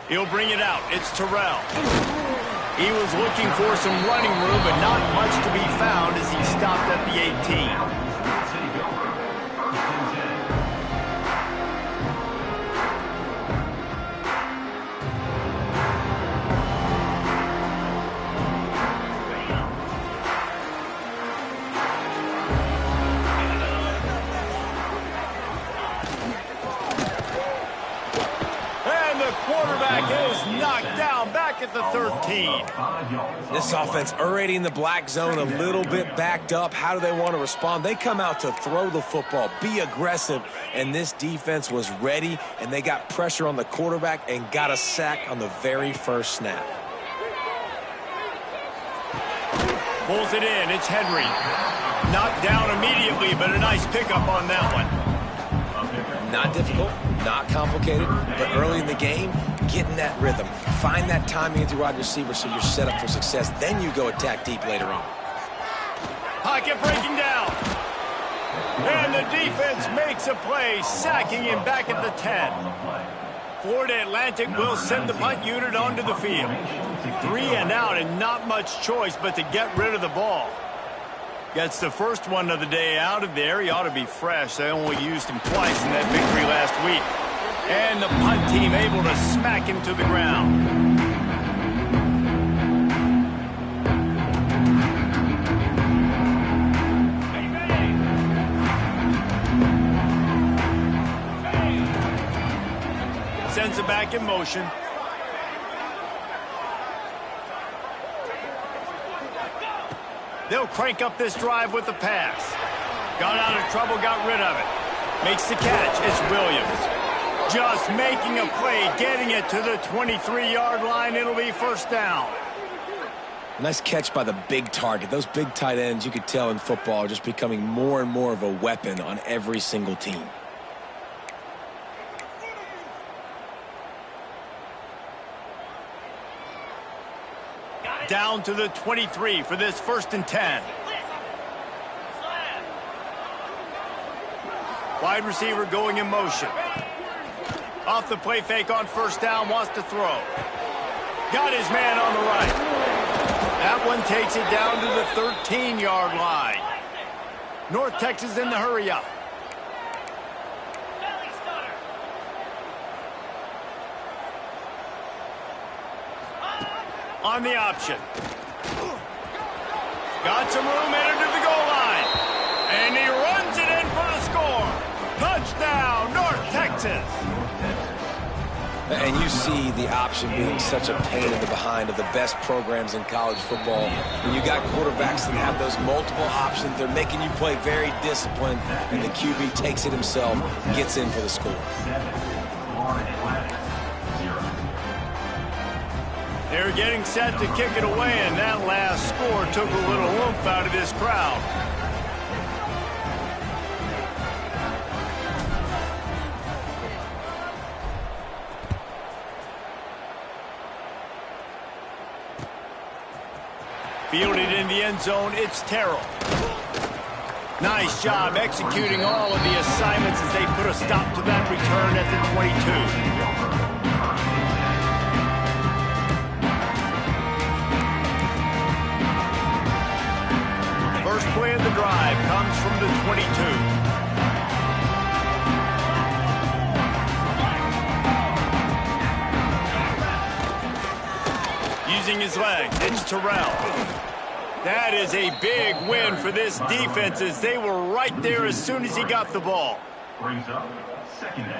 He'll bring it out. It's Terrell. He was looking for some running room, but not much to be found as he stopped at the 18. Quarterback is knocked down back at the 13. This offense already in the black zone, a little bit backed up. How do they want to respond? They come out to throw the football, be aggressive, and this defense was ready, and they got pressure on the quarterback and got a sack on the very first snap. Pulls it in. It's Henry. Knocked down immediately, but a nice pickup on that one. Not difficult, not complicated, but early in the game, getting that rhythm. Find that timing into wide receiver so you're set up for success. Then you go attack deep later on. Pocket breaking down. And the defense makes a play, sacking him back at the 10. Florida Atlantic will send the punt unit onto the field. 3 and out and not much choice but to get rid of the ball. Gets the first one of the day out of there. He ought to be fresh. They only used him twice in that victory last week. And the punt team able to smack him to the ground. Sends it back in motion. They'll crank up this drive with the pass. Got out of trouble, got rid of it. Makes the catch. It's Williams. Just making a play, getting it to the 23-yard line. It'll be first down. Nice catch by the big target. Those big tight ends, you could tell in football, are just becoming more and more of a weapon on every single team. Down to the 23 for this 1st and 10. Wide receiver going in motion. Off the play fake on first down, wants to throw. Got his man on the right. That one takes it down to the 13-yard line. North Texas in the hurry up. On the option. Got some room headed to the goal line. And he runs it in for the score. Touchdown, North Texas. And you see the option being such a pain in the behind of the best programs in college football. When you got quarterbacks that have those multiple options, they're making you play very disciplined, and the QB takes it himself, gets in for the score. They're getting set to kick it away, and that last score took a little oomph out of this crowd. Fielded in the end zone, it's Terrell. Nice job executing all of the assignments as they put a stop to that return at the 22. First play of the drive comes from the 22. Using his legs, it's Terrell. That is a big win for this defense as they were right there as soon as he got the ball.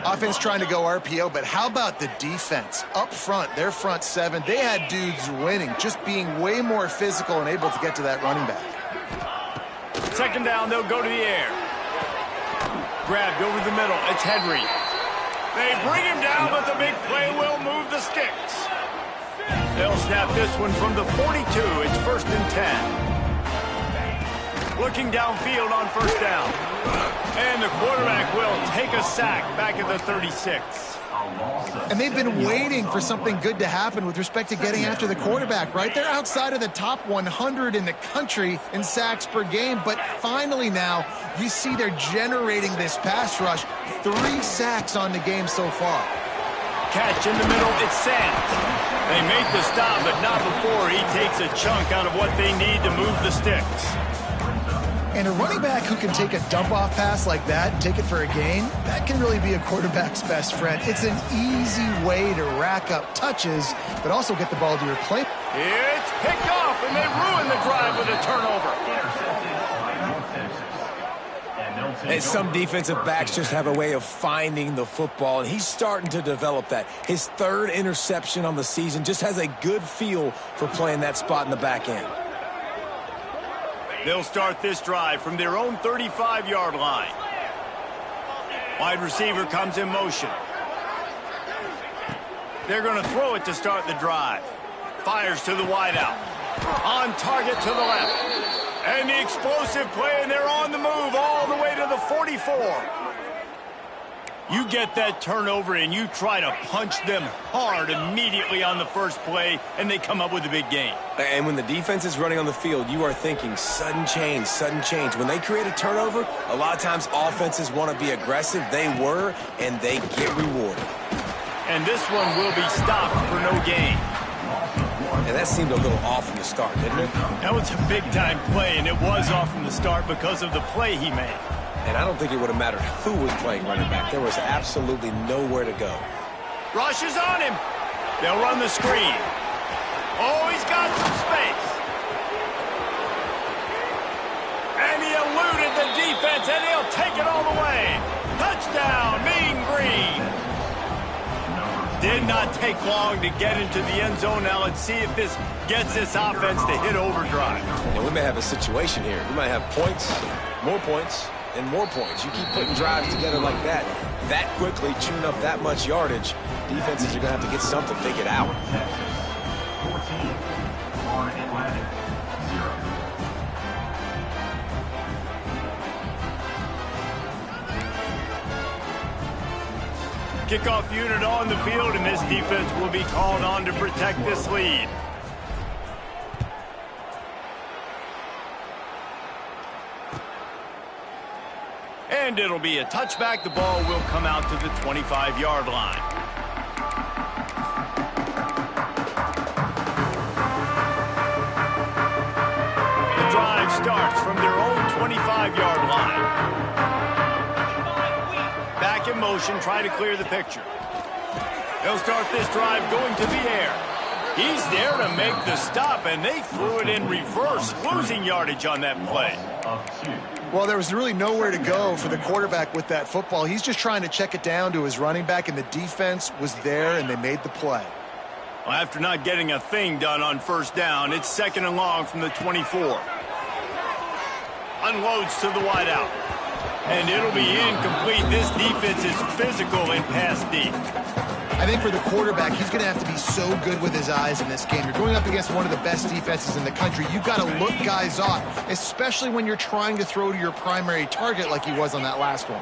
Offense trying to go RPO, but how about the defense? Up front, their front 7, they had dudes winning, just being way more physical and able to get to that running back. Second down, they'll go to the air. Grabbed over the middle, it's Henry. They bring him down, but the big play will move the sticks. They'll snap this one from the 42. It's 1st and 10. Looking downfield on first down. And the quarterback will take a sack back at the 36. And they've been waiting for something good to happen with respect to getting after the quarterback, right? They're outside of the top 100 in the country in sacks per game, but finally now you see they're generating this pass rush. 3 sacks on the game so far. catch in the middle. It's sent. They make the stop, but not before he takes a chunk out of what they need to move the sticks. And a running back who can take a dump-off pass like that and take it for a gain, that can really be a quarterback's best friend. It's an easy way to rack up touches, but also get the ball to your play. It's picked off, and they ruin the drive with a turnover. And some defensive backs just have a way of finding the football, and he's starting to develop that. His third interception on the season, just has a good feel for playing that spot in the back end. They'll start this drive from their own 35-yard line. Wide receiver comes in motion. They're going to throw it to start the drive. Fires to the wideout. On target to the left. And the explosive play, and they're on the move all the way to the 44. You get that turnover, and you try to punch them hard immediately on the first play, and they come up with a big gain. And when the defense is running on the field, you are thinking sudden change, sudden change. When they create a turnover, a lot of times offenses want to be aggressive. They were, and they get rewarded. And this one will be stopped for no gain. And that seemed a little off from the start, didn't it? That was a big-time play, and it was off from the start because of the play he made. And I don't think it would have mattered who was playing running back. There was absolutely nowhere to go. Rush is on him. They'll run the screen. Oh, he's got some space. And he eluded the defense, and he'll take it all the way. Touchdown, Mean Green. Did not take long to get into the end zone. Now let's see if this gets this offense to hit overdrive. And we may have a situation here. We might have points, and more points. You keep putting drives together like that quickly, chewing up that much yardage, defenses are going to have to get something figured out. 14 on Atlantic, 0. Kickoff unit on the field, and this defense will be called on to protect this lead. And it'll be a touchback. The ball will come out to the 25-yard line. The drive starts from their own 25-yard line. Back in motion, try to clear the picture. They'll start this drive going to the air. He's there to make the stop, and they threw it in reverse, losing yardage on that play. Well, there was really nowhere to go for the quarterback with that football. He's just trying to check it down to his running back, and the defense was there, and they made the play. Well, after not getting a thing done on first down, it's 2nd and long from the 24. Unloads to the wideout. And it'll be incomplete. This defense is physical and pass deep. I think for the quarterback, he's going to have to be so good with his eyes in this game. You're going up against one of the best defenses in the country. You've got to look guys off, especially when you're trying to throw to your primary target like he was on that last one.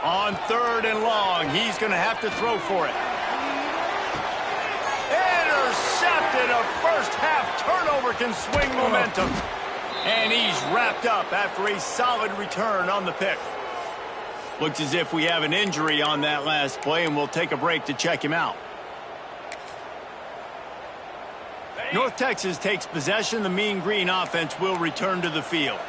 On 3rd and long, he's going to have to throw for it. Intercepted. A first-half turnover can swing momentum. And he's wrapped up after a solid return on the pick. Looks as if we have an injury on that last play, and we'll take a break to check him out. North Texas takes possession. The Mean Green offense will return to the field.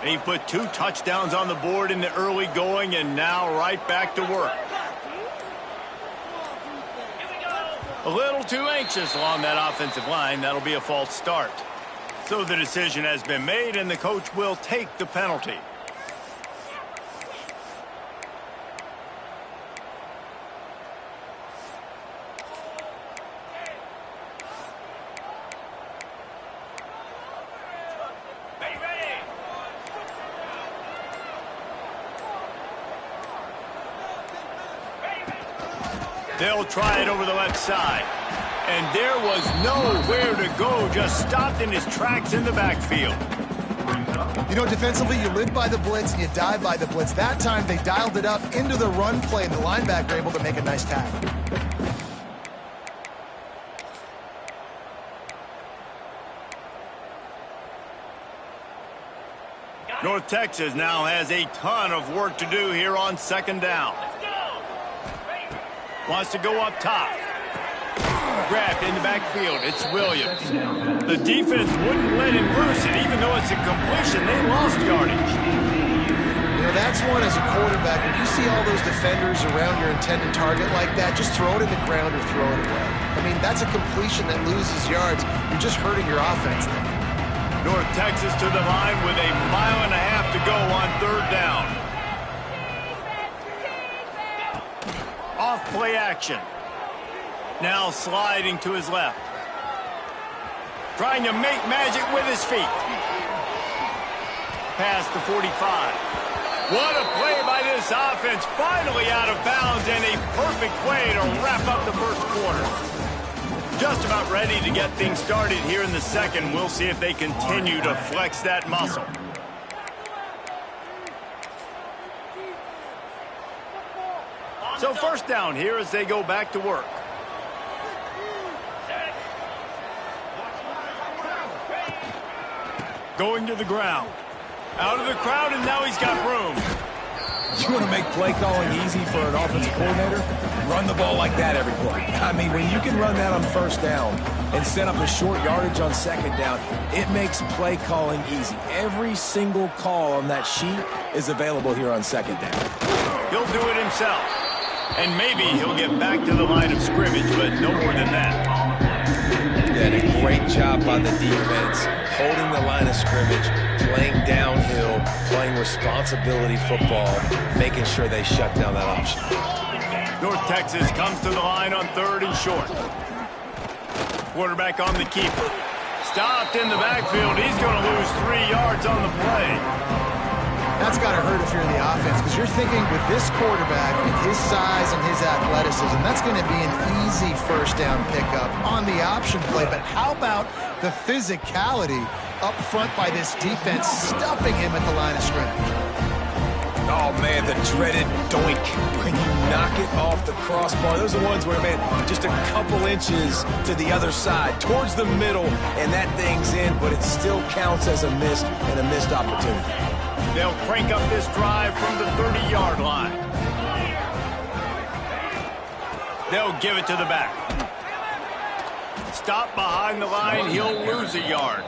They put 2 touchdowns on the board in the early going, and now right back to work. A little too anxious along that offensive line. That'll be a false start. So the decision has been made, and the coach will take the penalty. They'll try it over the left side. And there was nowhere to go, just stopped in his tracks in the backfield. You know, defensively, you live by the blitz and you die by the blitz. That time, they dialed it up into the run play, and the linebacker able to make a nice tackle. North Texas now has a ton of work to do here on 2nd down. Wants to go up top. Grabbed in the backfield. It's Williams. The defense wouldn't let him loose it. Even though it's a completion, they lost yardage. You know, that's one as a quarterback. When you see all those defenders around your intended target like that, just throw it in the ground or throw it away. I mean, that's a completion that loses yards. You're just hurting your offense there. North Texas to the line with 1.5 miles to go on 3rd down. Off play action. Now sliding to his left. Trying to make magic with his feet. Past the 45. What a play by this offense. Finally out of bounds and a perfect way to wrap up the first quarter. Just about ready to get things started here in the second. We'll see if they continue to flex that muscle. So 1st down here as they go back to work. Going to the ground. Out of the crowd, and now he's got room. You want to make play calling easy for an offensive coordinator? Run the ball like that every play. I mean, when you can run that on 1st down and set up a short yardage on 2nd down, it makes play calling easy. Every single call on that sheet is available here on 2nd down. He'll do it himself. And maybe he'll get back to the line of scrimmage, but no more than that. Did a great job by the defense, holding the line of scrimmage, playing downhill, playing responsibility football, making sure they shut down that option. North Texas comes to the line on 3rd and short. Quarterback on the keeper. Stopped in the backfield. He's going to lose 3 yards on the play. That's got to hurt if you're in the offense, because you're thinking with this quarterback and his size and his athleticism, that's going to be an easy 1st down pickup on the option play. But how about the physicality up front by this defense, stuffing him at the line of scrimmage? Oh, man, the dreaded doink when you knock it off the crossbar. Those are ones where, man, just a couple inches to the other side, towards the middle, and that thing's in, but it still counts as a missed and a missed opportunity. They'll crank up this drive from the 30-yard line. They'll give it to the back. Stop behind the line. He'll lose a yard.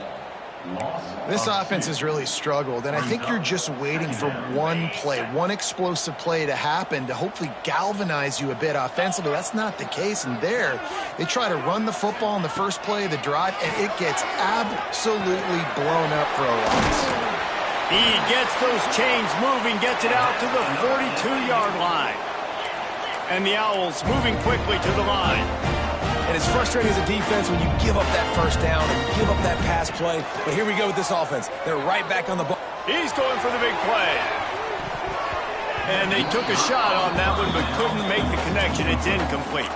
This offense has really struggled, and I think you're just waiting for one play, one explosive play to happen to hopefully galvanize you a bit offensively. That's not the case, and there they try to run the football in the first play of the drive, and it gets absolutely blown up for a loss. He gets those chains moving, gets it out to the 42-yard line. And the Owls moving quickly to the line. And it's frustrating as a defense when you give up that 1st down and give up that pass play. But here we go with this offense. They're right back on the ball. He's going for the big play. And they took a shot on that one, but couldn't make the connection. It's incomplete.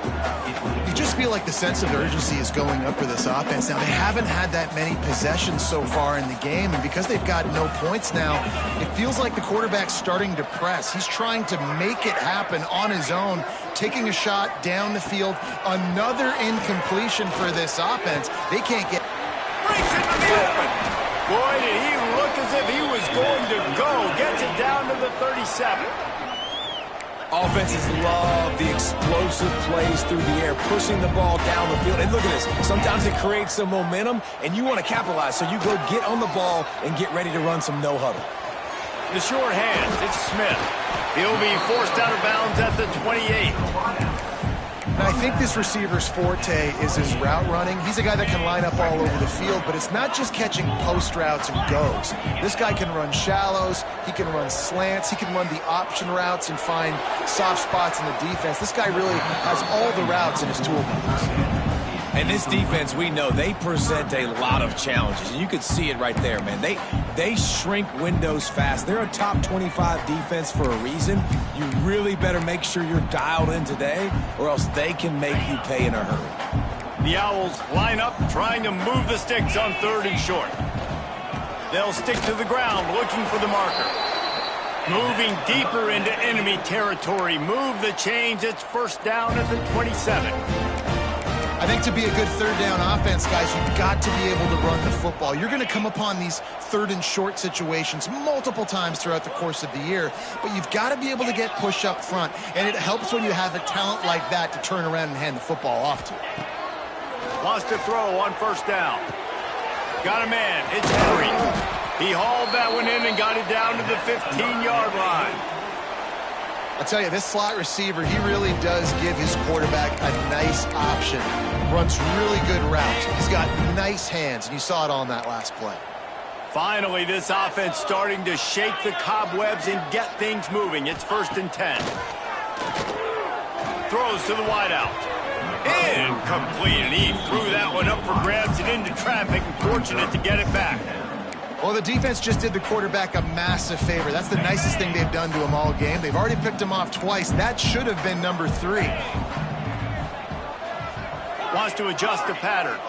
You just feel like the sense of urgency is going up for this offense. Now, they haven't had that many possessions so far in the game, and because they've got no points now, it feels like the quarterback's starting to press. He's trying to make it happen on his own, taking a shot down the field. Another incompletion for this offense. They can't get... Breaks into the open. Boy, did he look as if he was going to go. Gets it down to the 37. Offenses love the explosive plays through the air, pushing the ball down the field. And look at this. Sometimes it creates some momentum, and you want to capitalize. So you go get on the ball and get ready to run some no-huddle. The short hands, it's Smith. He'll be forced out of bounds at the 28. And I think this receiver's forte is his route running. He's a guy that can line up all over the field, but it's not just catching post routes and goes. This guy can run shallows, he can run slants, he can run the option routes and find soft spots in the defense. This guy really has all the routes in his toolbox. And this defense, we know, they present a lot of challenges. And you could see it right there, man. They shrink windows fast. They're a top 25 defense for a reason. You really better make sure you're dialed in today, or else they can make you pay in a hurry. The Owls line up, trying to move the sticks on 3rd and short. They'll stick to the ground, looking for the marker. Moving deeper into enemy territory. Move the chains. It's 1st down at the 27. I think to be a good third down offense, guys, you've got to be able to run the football. You're going to come upon these third and short situations multiple times throughout the course of the year, but you've got to be able to get push up front, and it helps when you have a talent like that to turn around and hand the football off to. Wants to throw on first down. Got a man. It's Henry. He hauled that one in and got it down to the 15-yard line. I'll tell you, this slot receiver, he really does give his quarterback a nice option. Runs really good routes. He's got nice hands, and you saw it all in that last play. Finally, this offense starting to shake the cobwebs and get things moving. It's 1st and 10. Throws to the wideout. Incomplete, and he threw that one up for grabs and into traffic, and fortunate to get it back. Well, the defense just did the quarterback a massive favor. That's the nicest thing they've done to him all game. They've already picked him off twice. That should have been number 3. Wants to adjust the pattern.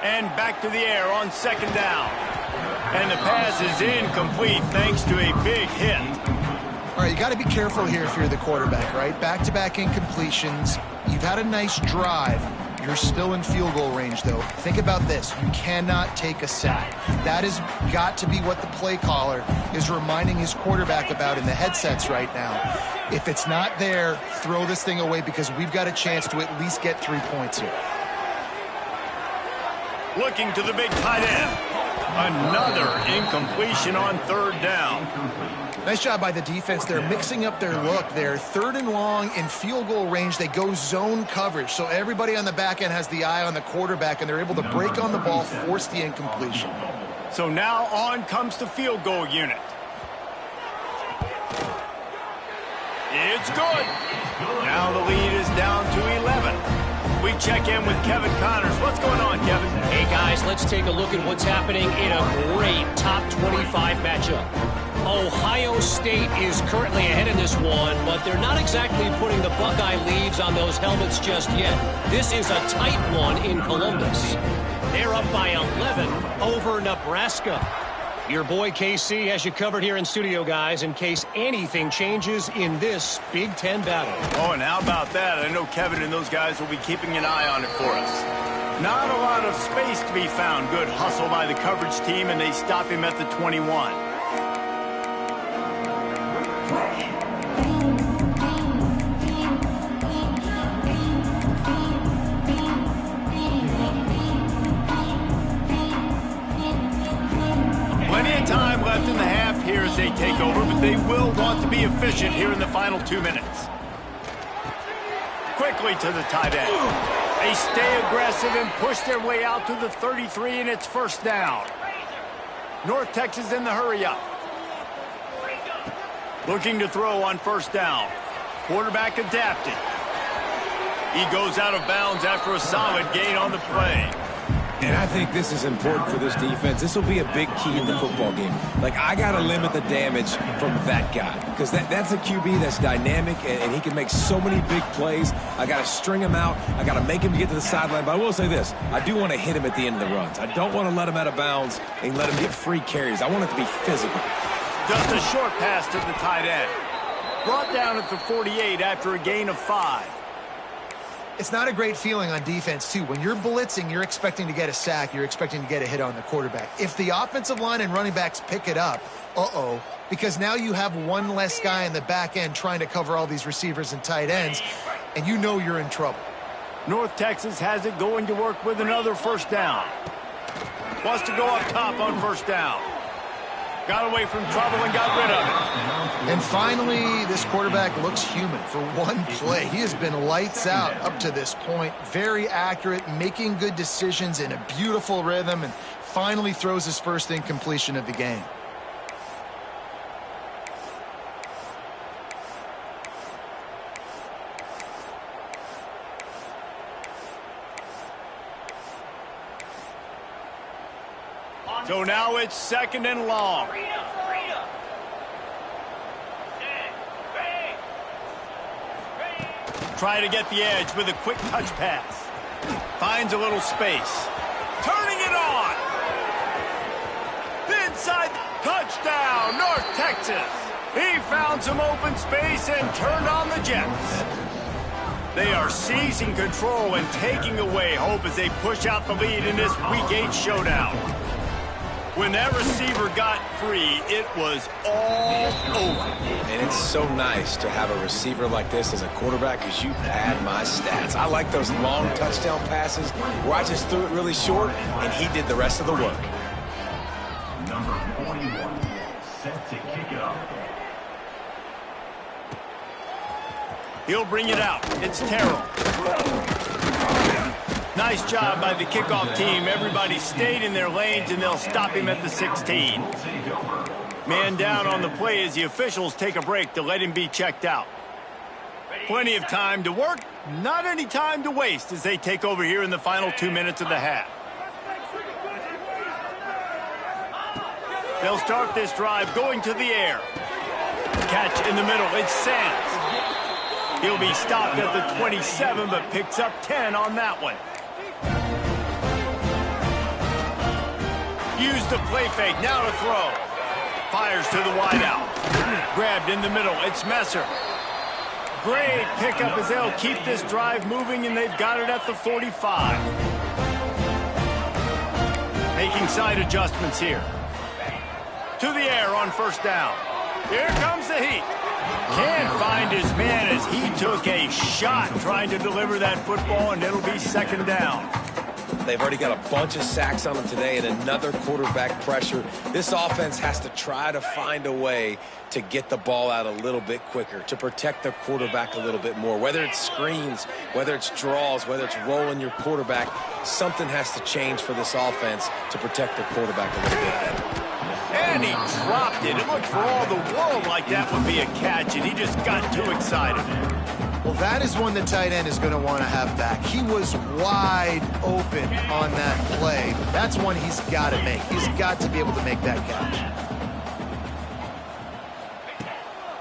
And back to the air on 2nd down. And the pass is incomplete thanks to a big hit. All right, you got to be careful here if you're the quarterback, right? Back-to-back incompletions. You've had a nice drive. You're still in field goal range, though. Think about this. You cannot take a sack. That has got to be what the play caller is reminding his quarterback about in the headsets right now. If it's not there, throw this thing away because we've got a chance to at least get 3 points here. Looking to the big tight end. Another incompletion on 3rd down. Nice job by the defense. They're mixing up their look. They're 3rd and long in field goal range. They go zone coverage. So everybody on the back end has the eye on the quarterback, and they're able to break on the ball, force the incompletion. So now on comes the field goal unit. It's good. Now the lead is down to 11. We check in with Kevin Connors. What's going on, Kevin? Hey, guys, let's take a look at what's happening in a great top 25 matchup. Ohio State is currently ahead in this one, but they're not exactly putting the Buckeye leaves on those helmets just yet. This is a tight one in Columbus. They're up by 11 over Nebraska. Your boy KC has you covered here in studio, guys, in case anything changes in this Big Ten battle. Oh, and how about that? I know Kevin and those guys will be keeping an eye on it for us. Not a lot of space to be found. Good hustle by the coverage team, and they stop him at the 21. Time left in the half here as they take over, but they will want to be efficient here in the final 2 minutes. Quickly to the tight end. They stay aggressive and push their way out to the 33, and it's 1st down. North Texas in the hurry up. Looking to throw on 1st down. Quarterback adapted. He goes out of bounds after a solid gain on the play. And I think this is important for this defense. This will be a big key in the football game. Like, I got to limit the damage from that guy because that's a QB that's dynamic, and he can make so many big plays. I got to string him out. I got to make him get to the sideline. But I will say this. I do want to hit him at the end of the runs. I don't want to let him out of bounds and let him get free carries. I want it to be physical. Just a short pass to the tight end. Brought down at the 48 after a gain of 5. It's not a great feeling on defense, too. When you're blitzing, you're expecting to get a sack. You're expecting to get a hit on the quarterback. If the offensive line and running backs pick it up, because now you have one less guy in the back end trying to cover all these receivers and tight ends, and you know you're in trouble. North Texas has it going to work with another 1st down. Wants to go up top on 1st down. Got away from trouble and got rid of it. And finally, this quarterback looks human for one play. He has been lights out up to this point. Very accurate, making good decisions in a beautiful rhythm, and finally throws his first incompletion of the game. So now it's 2nd and long. Try to get the edge with a quick touch pass. Finds a little space. Turning it on. Inside, touchdown, North Texas. He found some open space and turned on the Jets. They are seizing control and taking away hope as they push out the lead in this Week 8 showdown. When that receiver got free, it was all over. And it's so nice to have a receiver like this as a quarterback because you pad my stats. I like those long touchdown passes where I just threw it really short and he did the rest of the work. Number 41, set to kick it off. He'll bring it out. It's Terrell. Nice job by the kickoff team. Everybody stayed in their lanes, and they'll stop him at the 16. Man down on the play as the officials take a break to let him be checked out. Plenty of time to work, not any time to waste as they take over here in the final 2 minutes of the half. They'll start this drive going to the air. Catch in the middle. It's Sands. He'll be stopped at the 27, but picks up 10 on that one. Use the play fake, now to throw. Fires to the wideout. Grabbed in the middle, it's Messer. Great pickup as they'll keep this drive moving, and they've got it at the 45. Making side adjustments here. To the air on first down. Here comes the heat. Can't find his man as he took a shot trying to deliver that football, and it'll be second down. They've already got a bunch of sacks on them today and another quarterback pressure. This offense has to try to find a way to get the ball out a little bit quicker, to protect their quarterback a little bit more. Whether it's screens, whether it's draws, whether it's rolling your quarterback, something has to change for this offense to protect their quarterback a little bit better. And he dropped it. It looked for all the world like that would be a catch, and he just got too excited. Well, that is one the tight end is going to want to have back. He was wide open on that play. That's one he's got to make. He's got to be able to make that catch.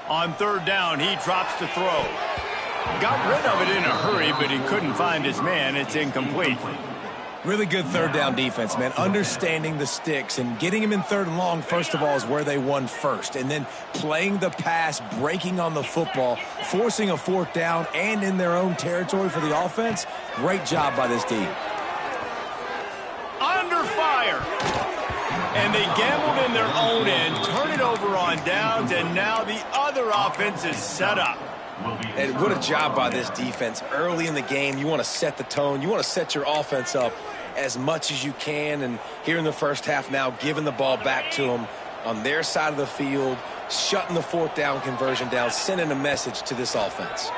On third down, he drops to throw. Got rid of it in a hurry, but he couldn't find his man. It's incomplete. Really good third down defense, man. Understanding the sticks and getting him in third and long, first of all, is where they won first. And then playing the pass, breaking on the football, forcing a fourth down and in their own territory for the offense. Great job by this team. Under fire. And they gambled in their own end, turn it over on downs, and now the other offense is set up. And what a job by this defense. Early in the game, you want to set the tone. You want to set your offense up as much as you can. And here in the first half now, giving the ball back to them on their side of the field, shutting the fourth down conversion down, sending a message to this offense.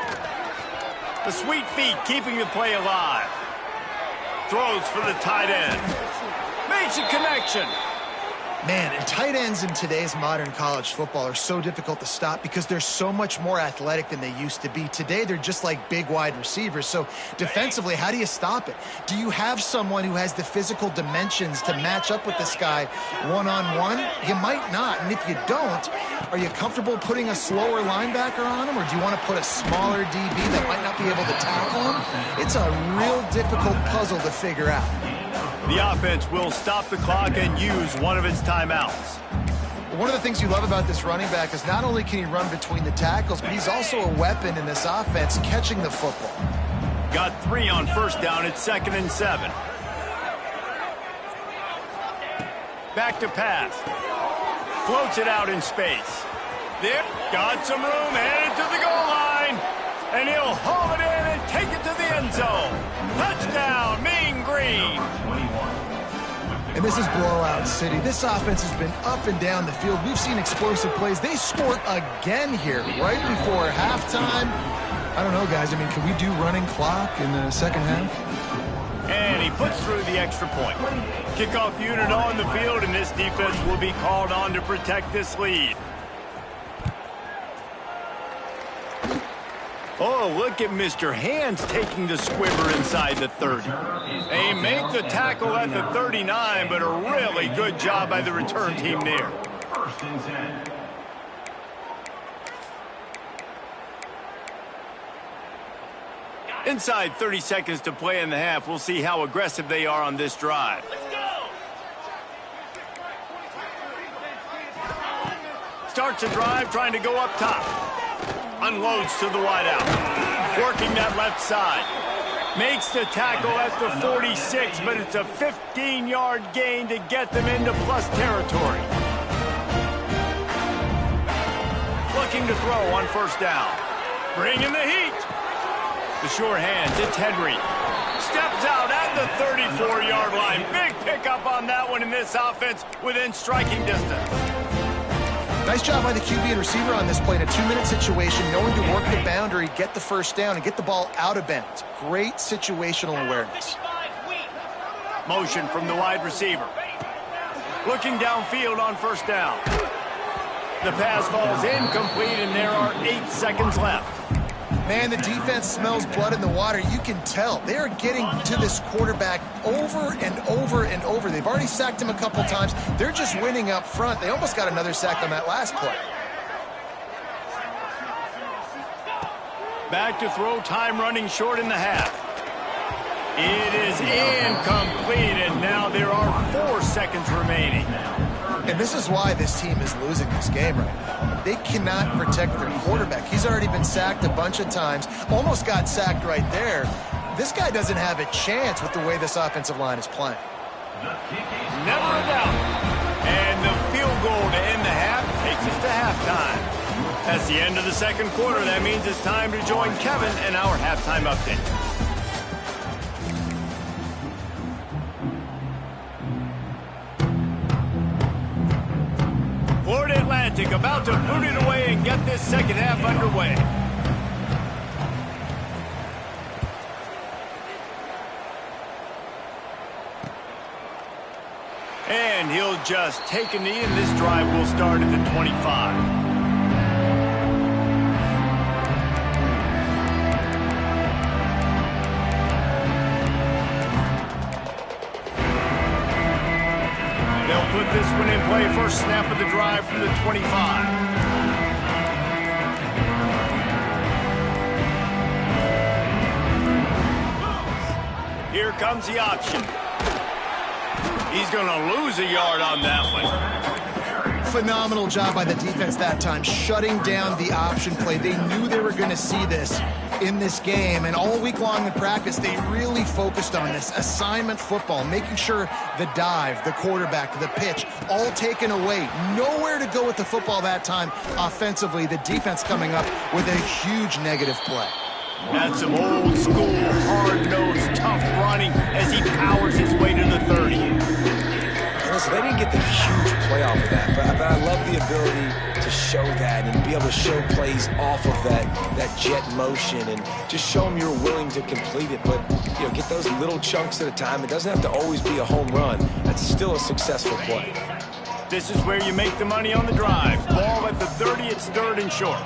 The sweet feet keeping the play alive. Throws for the tight end. Makes a connection. Man, and tight ends in today's modern college football are so difficult to stop because they're so much more athletic than they used to be. Today, they're just like big wide receivers. So defensively, how do you stop it? Do you have someone who has the physical dimensions to match up with this guy one-on-one? You might not. And if you don't, are you comfortable putting a slower linebacker on him, or do you want to put a smaller DB that might not be able to tackle him? It's a real difficult puzzle to figure out. The offense will stop the clock and use one of its timeouts. One of the things you love about this running back is not only can he run between the tackles, but he's also a weapon in this offense catching the football. Got 3 on first down. It's 2nd and 7. Back to pass. Floats it out in space. There, got some room, headed to the goal line. And he'll haul it in and take it to the end zone. Touchdown, Mean Green. And this is blowout city. This offense has been up and down the field. We've seen explosive plays. They scored again here right before halftime. I don't know, guys. I mean, can we do running clock in the second half? And he puts through the extra point. Kickoff unit on the field, and this defense will be called on to protect this lead. Oh, look at Mr. Hands taking the squibber inside the 30. They make the tackle at the 39, but a really good job by the return team there. First and 10. Inside 30 seconds to play in the half. We'll see how aggressive they are on this drive. Starts a drive trying to go up top. Unloads to the wideout. Working that left side. Makes the tackle at the 46, but it's a 15-yard gain to get them into plus territory. Looking to throw on first down. Bringing the heat. The sure hands, it's Henry. Steps out at the 34-yard line. Big pickup on that one in this offense within striking distance. Nice job by the QB and receiver on this play in a 2-minute situation, knowing to work the boundary, get the first down, and get the ball out of bounds. Great situational awareness. Motion from the wide receiver. Looking downfield on first down. The pass falls incomplete, and there are 8 seconds left. Man, the defense smells blood in the water. You can tell. They are getting to this quarterback over and over and over. They've already sacked him a couple times. They're just winning up front. They almost got another sack on that last play. Back to throw, time running short in the half. It is incomplete, and now there are 4 seconds remaining. And this is why this team is losing this game right now. They cannot protect their quarterback. He's already been sacked a bunch of times, almost got sacked right there. This guy doesn't have a chance with the way this offensive line is playing. Never a doubt. And the field goal to end the half takes us to halftime. That's the end of the second quarter. That means it's time to join Kevin and our halftime update. Florida Atlantic about to boot it away and get this second half underway. And he'll just take a knee, and this drive will start at the 25. Put this one in play. First snap of the drive from the 25. Here comes the option. He's going to lose a yard on that one. Phenomenal job by the defense that time, shutting down the option play. They knew they were going to see this in this game, and all week long in practice, they really focused on this assignment football, making sure the dive, the quarterback, the pitch, all taken away. Nowhere to go with the football that time offensively. The defense coming up with a huge negative play. That's some old school, hard-nosed, tough running as he powers his way to the 30. Listen, they didn't get the huge play off of that, but I love the ability to show that and be able to show plays off of that jet motion and just show them you're willing to complete it. But, you know, get those little chunks at a time. It doesn't have to always be a home run. That's still a successful play. This is where you make the money on the drive. Ball at the 30, it's third and short.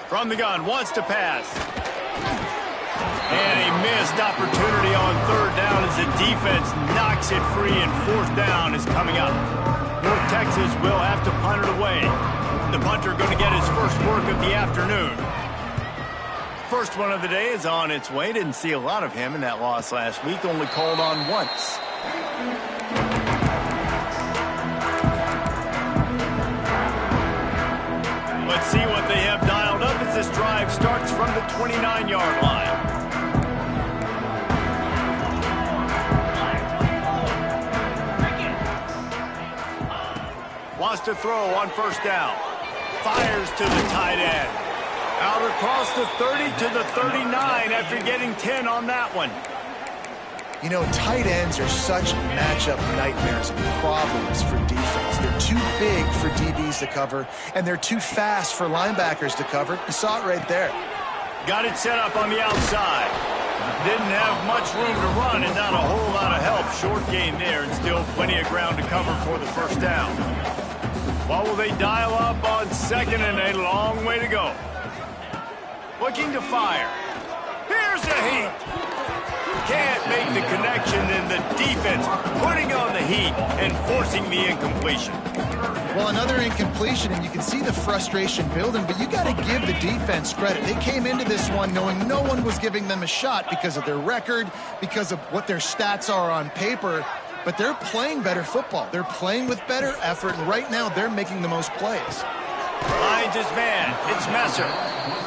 From the gun, wants to pass. And a missed opportunity on third down as the defense knocks it free, and fourth down is coming up. North Texas will have to punt it away. The punter going to get his first work of the afternoon. First one of the day is on its way. Didn't see a lot of him in that loss last week. Only called on once. Let's see what they have dialed up as this drive starts from the 29-yard line. Wants to throw on first down. Fires to the tight end. Out across the 30 to the 39 after getting 10 on that one. You know, tight ends are such matchup nightmares and problems for defense. They're too big for DBs to cover, and they're too fast for linebackers to cover. You saw it right there. Got it set up on the outside. Didn't have much room to run and not a whole lot of help. Short gain there and still plenty of ground to cover for the first down. What will they dial up on second, and a long way to go? Looking to fire. Here's the heat. Can't make the connection, and the defense putting on the heat and forcing the incompletion. Well, another incompletion, and you can see the frustration building, but you got to give the defense credit. They came into this one knowing no one was giving them a shot because of their record, because of what their stats are on paper, but they're playing better football. They're playing with better effort, and right now they're making the most plays. Finds his man. It's Messer.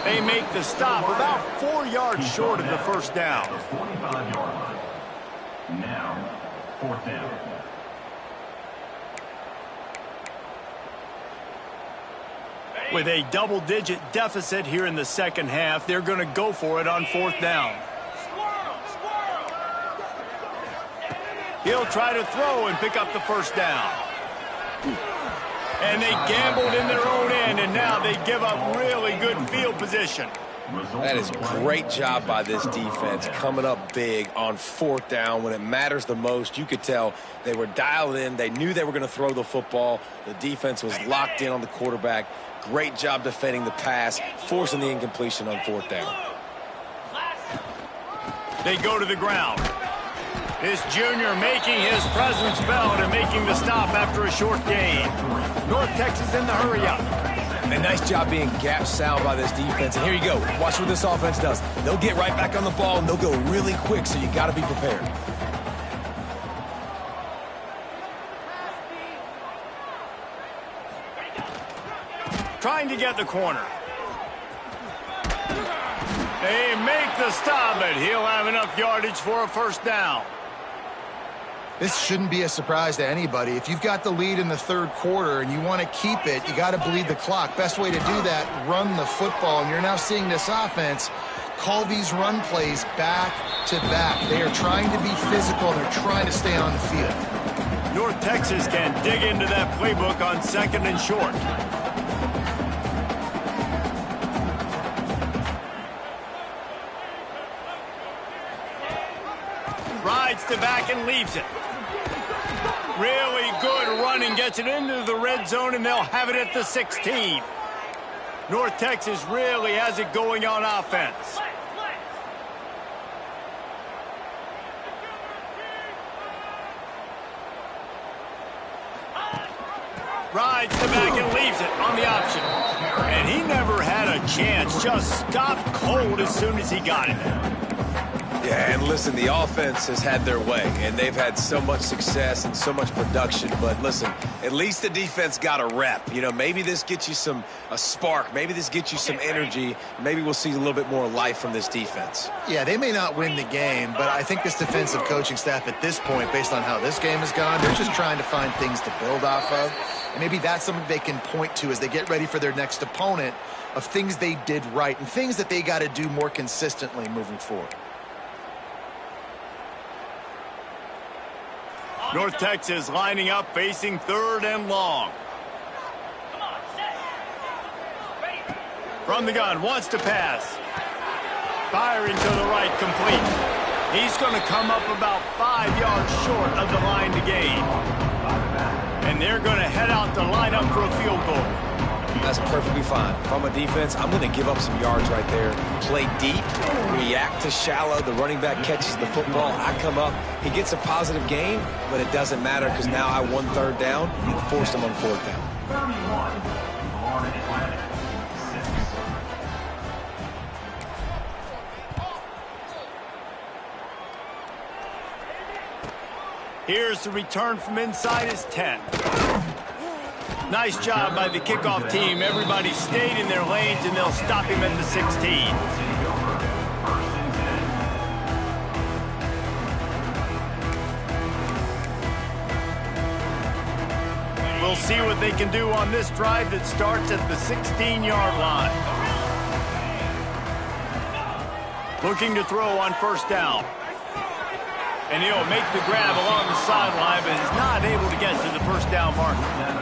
They make the stop about 4 yards short of the first down. 45-yard line. Now, 4th down. With a double-digit deficit here in the second half, they're going to go for it on 4th down. He'll try to throw and pick up the first down. And they gambled in their own end, and now they give up really good field position. That is great job by this defense, coming up big on 4th down when it matters the most. You could tell they were dialed in. They knew they were going to throw the football. The defense was locked in on the quarterback. Great job defending the pass, forcing the incompletion on 4th down. They go to the ground. This junior making his presence felt and making the stop after a short gain. North Texas in the hurry up. And nice job being gap sound by this defense. And here you go. Watch what this offense does. They'll get right back on the ball, and they'll go really quick, so you got to be prepared. Trying to get the corner. They make the stop, but he'll have enough yardage for a first down. This shouldn't be a surprise to anybody. If you've got the lead in the third quarter and you want to keep it, you got to bleed the clock. Best way to do that, run the football. And you're now seeing this offense call these run plays back to back. They are trying to be physical. They're trying to stay on the field. North Texas can dig into that playbook on 2nd and short. Rides to back and leaves it. Really good running, gets it into the red zone, and they'll have it at the 16. North Texas really has it going on offense. Rides to back and leaves it on the option. And he never had a chance, just stopped cold as soon as he got it. Yeah, and listen, the offense has had their way, and they've had so much success and so much production. But listen, at least the defense got a rep. You know, maybe this gets you a spark. Maybe this gets you some energy. Maybe we'll see a little bit more life from this defense. Yeah, they may not win the game, but I think this defensive coaching staff at this point, based on how this game has gone, they're just trying to find things to build off of. And maybe that's something they can point to as they get ready for their next opponent, of things they did right and things that they got to do more consistently moving forward. North Texas lining up, facing 3rd and long. From the gun, wants to pass. Firing to the right, complete. He's going to come up about 5 yards short of the line to gain. And they're going to head out to line up for a field goal. That's perfectly fine. If I'm a defense, I'm going to give up some yards right there. Play deep, react to shallow. The running back catches the football. I come up. He gets a positive gain, but it doesn't matter because now I won 3rd down and forced him on 4th down. 31, Florida Atlantic, 6. Here's the return from inside his 10. Nice job by the kickoff team. Everybody stayed in their lanes, and they'll stop him at the 16. We'll see what they can do on this drive that starts at the 16-yard line. Looking to throw on 1st down. And he'll make the grab along the sideline, but is not able to get to the 1st down marker.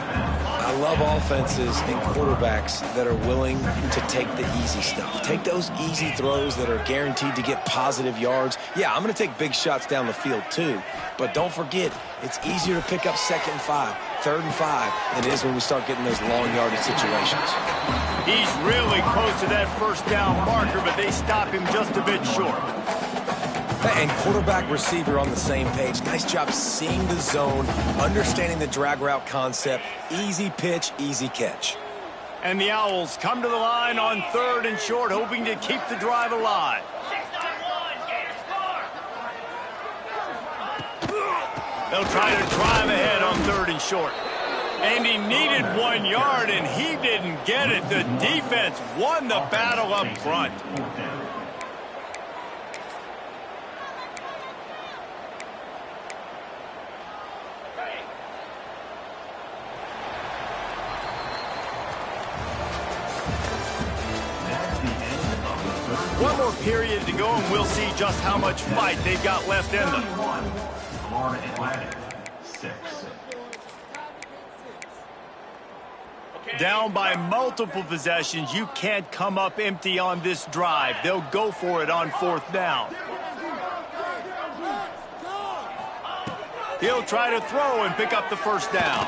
I love offenses and quarterbacks that are willing to take the easy stuff. Take those easy throws that are guaranteed to get positive yards. Yeah, I'm going to take big shots down the field too. But don't forget, it's easier to pick up 2nd and 5, 3rd and 5 than it is when we start getting those long yardage situations. He's really close to that 1st down marker, but they stop him just a bit short. And quarterback receiver on the same page. Nice job seeing the zone, understanding the drag route concept. Easy pitch, easy catch. And the Owls come to the line on 3rd and short, hoping to keep the drive alive. They'll try to drive ahead on 3rd and short. And he needed 1 yard, and he didn't get it. The defense won the battle up front. One more period to go, and we'll see just how much fight they've got left in them. Florida Atlantic, 6. Down by multiple possessions, you can't come up empty on this drive. They'll go for it on 4th down. He'll try to throw and pick up the 1st down.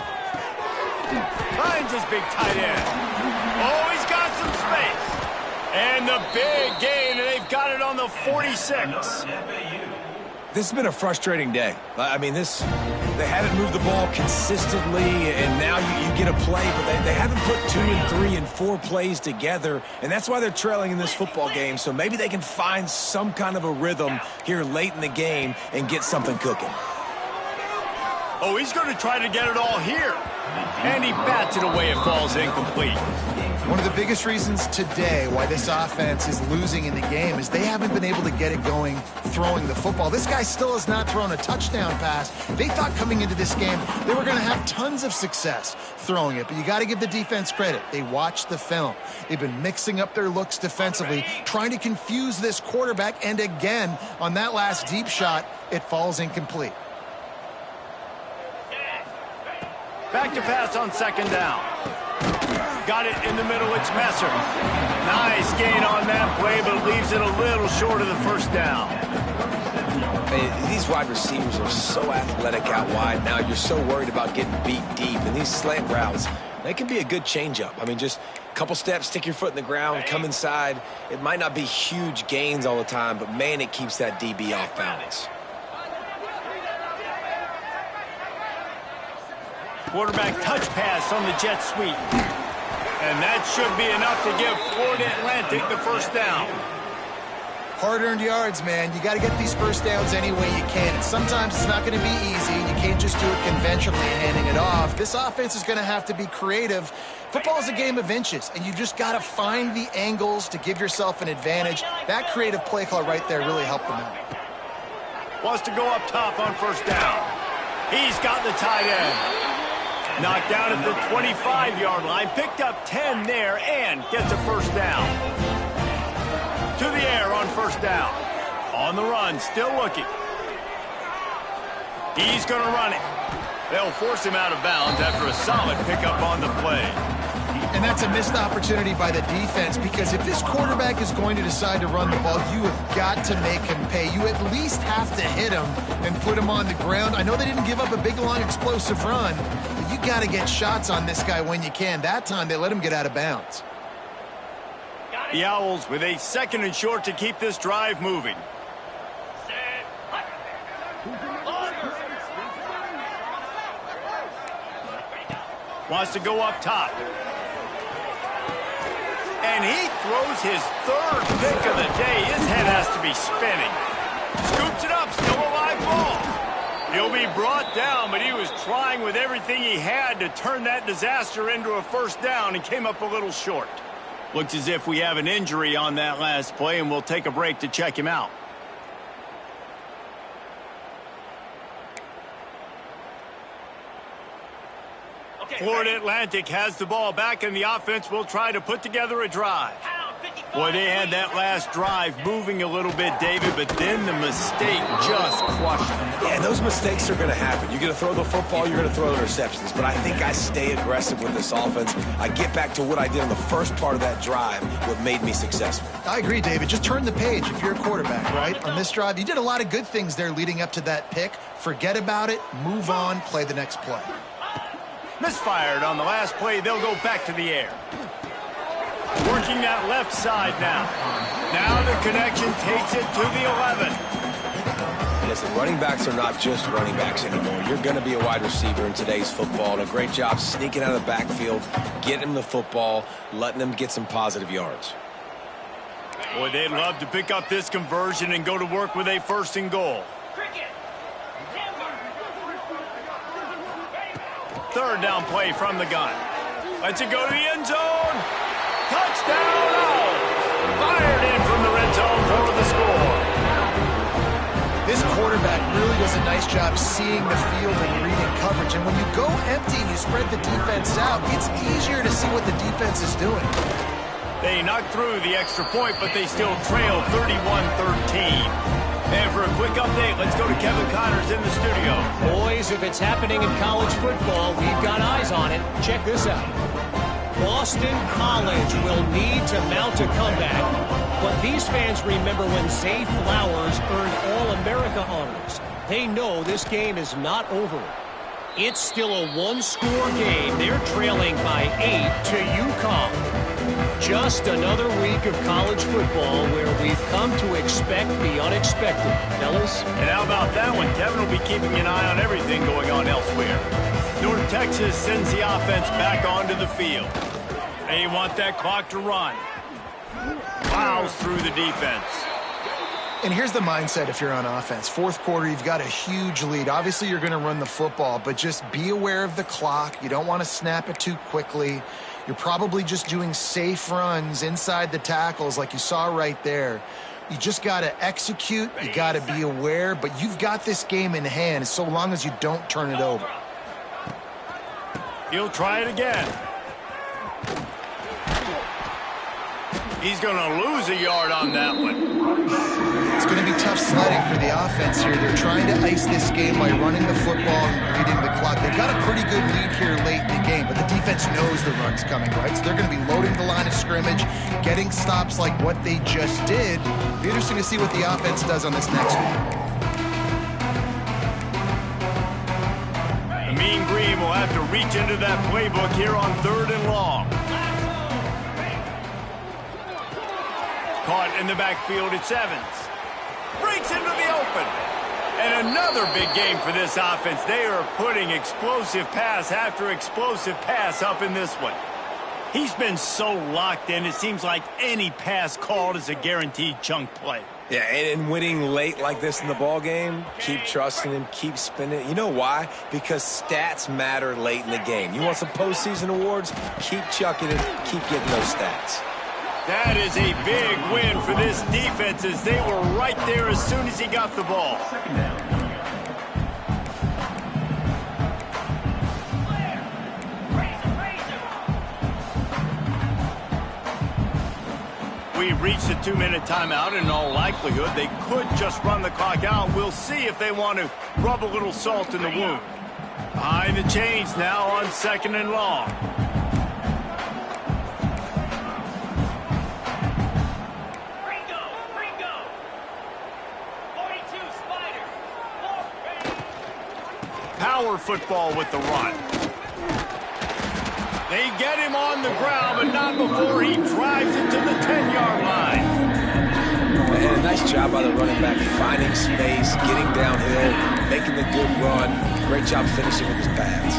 Finds his big tight end. Oh, he's got some space. And the big gain, and they've got it on the 46. This has been a frustrating day. I mean, they haven't moved the ball consistently, and now you get a play, but they haven't put 2 and 3 and 4 plays together, and that's why they're trailing in this football game. So maybe they can find some kind of a rhythm here late in the game and get something cooking. Oh, he's going to try to get it all here. And he bats it away. It falls incomplete. One of the biggest reasons today why this offense is losing in the game is they haven't been able to get it going throwing the football. This guy still has not thrown a touchdown pass. They thought coming into this game they were going to have tons of success throwing it, but you got to give the defense credit. They watched the film. They've been mixing up their looks defensively, trying to confuse this quarterback, and again, on that last deep shot, it falls incomplete. Back to pass on 2nd down. Got it in the middle, it's Messer. Nice gain on that play, but leaves it a little short of the 1st down. Hey, these wide receivers are so athletic out wide now. You're so worried about getting beat deep. And these slant routes, they can be a good changeup. I mean, just a couple steps, stick your foot in the ground, come inside. It might not be huge gains all the time, but, man, it keeps that DB off balance. Quarterback touch pass on the jet sweep. And that should be enough to give Florida Atlantic the 1st down. Hard-earned yards, man. You got to get these 1st downs any way you can. And sometimes it's not going to be easy. You can't just do it conventionally and handing it off. This offense is going to have to be creative. Football is a game of inches, and you just got to find the angles to give yourself an advantage. That creative play call right there really helped them out. Wants to go up top on 1st down. He's got the tight end. Knocked down at the 25-yard line, picked up 10 there, and gets a 1st down. To the air on 1st down. On the run, still looking. He's going to run it. They'll force him out of bounds after a solid pickup on the play. And that's a missed opportunity by the defense, because if this quarterback is going to decide to run the ball, you have got to make him pay. You at least have to hit him and put him on the ground. I know they didn't give up a big, long, explosive run, but you got to get shots on this guy when you can. That time, they let him get out of bounds. The Owls with a 2nd and short to keep this drive moving. Wants to go up top. And he throws his 3rd pick of the day. His head has to be spinning. Scoops it up, still a live ball. He'll be brought down, but he was trying with everything he had to turn that disaster into a 1st down and came up a little short. Looks as if we have an injury on that last play, and we'll take a break to check him out. Florida Atlantic has the ball back, and the offense will try to put together a drive. Boy, they had that last drive moving a little bit, David, but then the mistake just crushed them. Yeah, those mistakes are going to happen. You're going to throw the football, you're going to throw interceptions. But I think I stay aggressive with this offense. I get back to what I did in the first part of that drive, what made me successful. I agree, David. Just turn the page if you're a quarterback, right? On this drive, you did a lot of good things there leading up to that pick. Forget about it, move on, play the next play. Misfired on the last play. They'll go back to the air. Working that left side now. Now the connection takes it to the 11. Listen, running backs are not just running backs anymore. You're going to be a wide receiver in today's football, and a great job sneaking out of the backfield, getting him the football, letting them get some positive yards. Boy, they'd love to pick up this conversion and go to work with a 1st and goal. third down play from the gun. Lets it go to the end zone. Touchdown! Oh, fired in from the red zone for the score. This quarterback really does a nice job seeing the field and reading coverage. And when you go empty and you spread the defense out, it's easier to see what the defense is doing. They knocked through the extra point, but they still trail 31-13. And for a quick update, let's go to Kevin Connors in the studio. Boys, if it's happening in college football, we've got eyes on it. Check this out. Boston College will need to mount a comeback, but these fans remember when Zay Flowers earned All-America honors. They know this game is not over. It's still a one-score game. They're trailing by 8 to UConn. Just another week of college football where we've come to expect the unexpected, fellas. And how about that one? Kevin will be keeping an eye on everything going on elsewhere. North Texas sends the offense back onto the field. They want that clock to run. Plows through the defense. And here's the mindset if you're on offense. Fourth quarter, you've got a huge lead. Obviously, you're going to run the football, but just be aware of the clock. You don't want to snap it too quickly. You're probably just doing safe runs inside the tackles like you saw right there. You just got to execute. You got to be aware, but you've got this game in hand so long as you don't turn it over. He'll try it again. He's going to lose a yard on that one. It's going to be tough sledding for the offense here. They're trying to ice this game by running the football and reading the clock. They've got a pretty good lead here late in the game, but the defense knows the run's coming, right? So they're going to be loading the line of scrimmage, getting stops like what they just did. It'll be interesting to see what the offense does on this next one. The Mean Green will have to reach into that playbook here on 3rd and long. Caught in the backfield, it's Evans. Breaks into the open. And another big game for this offense. They are putting explosive pass after explosive pass up in this one. He's been so locked in, it seems like any pass called is a guaranteed chunk play. Yeah, and winning late like this in the ball game, keep trusting him, keep spinning. You know why? Because stats matter late in the game. You want some postseason awards? Keep chucking it, keep getting those stats. That is a big win for this defense as they were right there as soon as he got the ball. We've reached a 2-minute timeout, and in all likelihood, they could just run the clock out. We'll see if they want to rub a little salt in the wound. Behind the chains now on 2nd and long. Power football with the run. They get him on the ground, but not before he drives it to the 10-yard line. And a nice job by the running back, finding space, getting downhill, making the good run. Great job finishing with his pads.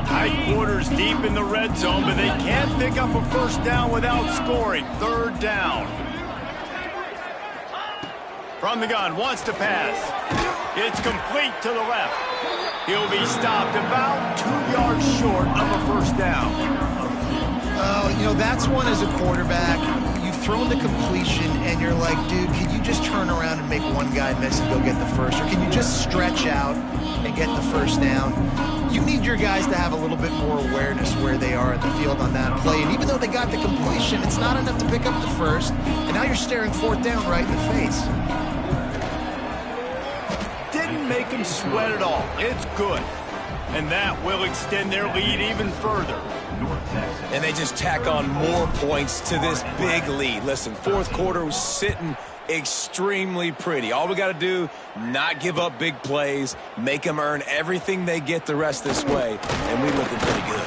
Tight quarters deep in the red zone, but they can't pick up a first down without scoring. 3rd down. From the gun, wants to pass. It's complete to the left. He'll be stopped about 2 yards short of a first down. Oh, you know, that's one as a quarterback. You've thrown the completion, and you're like, dude, can you just turn around and make one guy miss and go get the first? Or can you just stretch out and get the first down? You need your guys to have a little bit more awareness where they are at the field on that play. And even though they got the completion, it's not enough to pick up the first. And now you're staring 4th down right in the face. Didn't make him sweat at all. It's good. And that will extend their lead even further. And they just tack on more points to this big lead. Listen, 4th quarter was sitting extremely pretty. All we got to do, not give up big plays, make them earn everything they get the rest this way, and we're looking pretty good.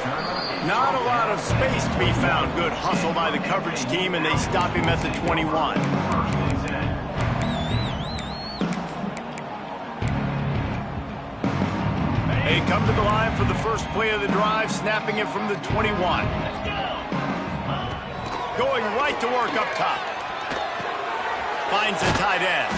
Not a lot of space to be found. Good hustle by the coverage team, and they stop him at the 21. They come to the line for the first play of the drive, snapping it from the 21. Going right to work up top. Finds the tight end.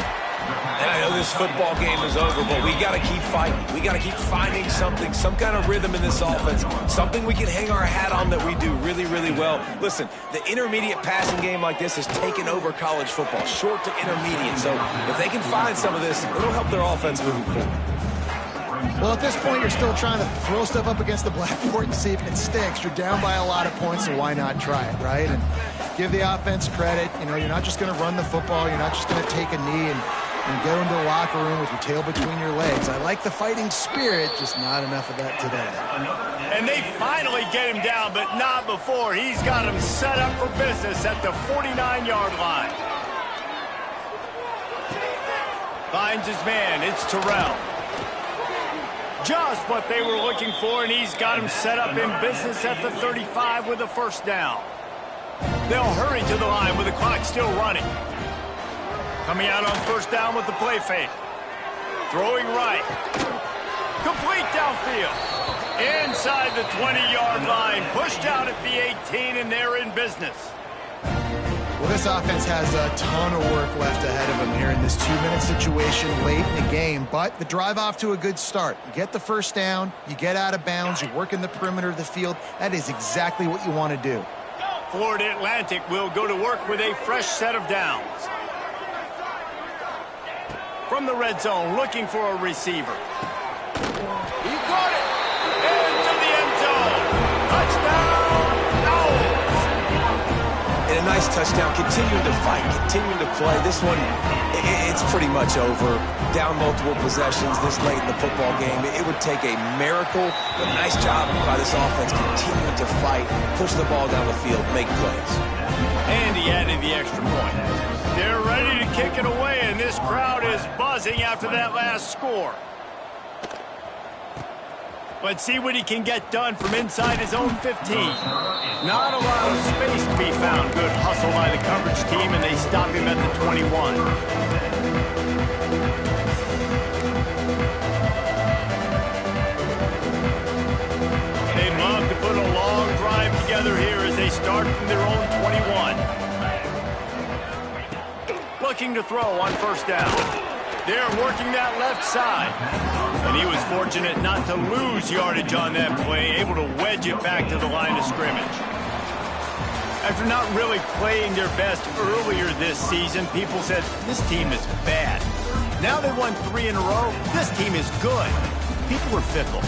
And I know this football game is over, but we got to keep fighting. We got to keep finding something, some kind of rhythm in this offense, something we can hang our hat on that we do really, really well. Listen, the intermediate passing game like this has taken over college football, short to intermediate. So if they can find some of this, it'll help their offense moving forward. Well, at this point, you're still trying to throw stuff up against the blackboard and see if it sticks. You're down by a lot of points, so why not try it, right? And give the offense credit. You know, you're not just going to run the football. You're not just going to take a knee and go into the locker room with your tail between your legs. I like the fighting spirit, just not enough of that today. And they finally get him down, but not before. He's got him set up for business at the 49-yard line. Finds his man. It's Terrell. Just what they were looking for, and he's got him set up in business at the 35 with a first down. They'll hurry to the line with the clock still running. Coming out on first down with the play fake. Throwing right. Complete downfield. Inside the 20-yard line. Pushed out at the 18, and they're in business. Well, this offense has a ton of work left ahead of them here in this 2-minute situation late in the game, but the drive off to a good start. You get the first down, you get out of bounds, you work in the perimeter of the field. That is exactly what you want to do. Florida Atlantic will go to work with a fresh set of downs. From the red zone, looking for a receiver. He caught it! Into the end zone! Touchdown! And a nice touchdown, continuing to fight, continuing to play. This one, it's pretty much over. Down multiple possessions this late in the football game. It would take a miracle, but nice job by this offense continuing to fight, push the ball down the field, make plays. And he added the extra point. They're ready to kick it away, and this crowd is buzzing after that last score. Let's see what he can get done from inside his own 15. Not a lot of space to be found. Good hustle by the coverage team, and they stop him at the 21. They'd love to put a long drive together here as they start from their own 21. Looking to throw on first down. They're working that left side. And he was fortunate not to lose yardage on that play, able to wedge it back to the line of scrimmage. After not really playing their best earlier this season, people said, this team is bad. Now they won 3 in a row. This team is good. People are fickle.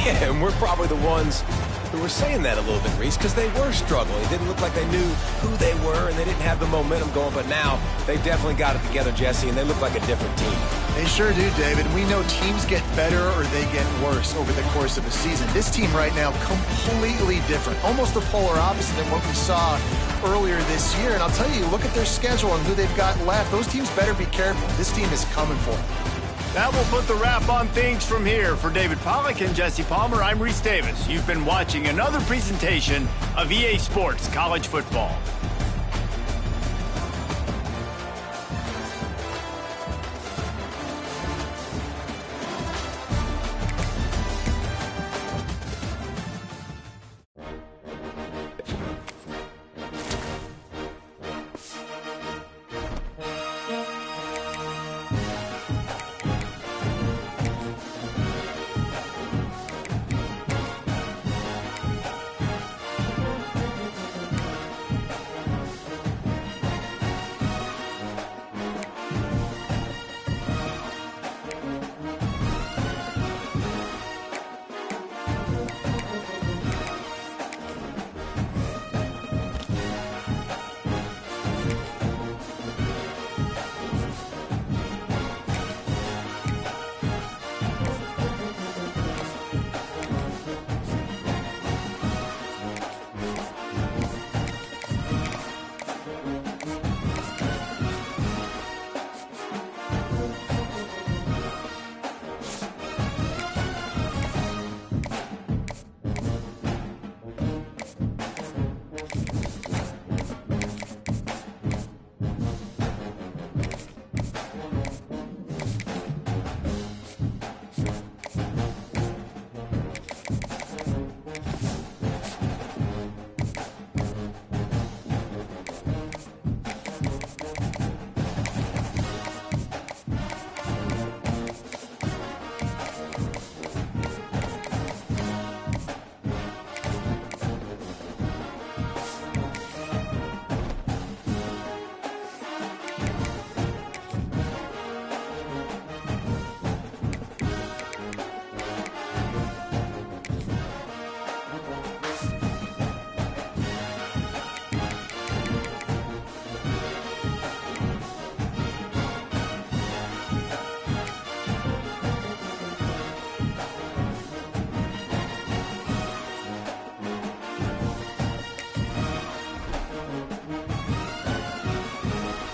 Yeah, and we're probably the ones who were saying that a little bit, Reese, because they were struggling. It didn't look like they knew who they were, and they didn't have the momentum going. But now they've definitely got it together, Jesse, and they look like a different team. They sure do, David. We know teams get better or they get worse over the course of a season. This team right now, completely different. Almost the polar opposite than what we saw earlier this year. And I'll tell you, look at their schedule and who they've got left. Those teams better be careful. This team is coming for them. That will put the wrap on things from here. For David Pollack and Jesse Palmer, I'm Reese Davis. You've been watching another presentation of EA Sports College Football.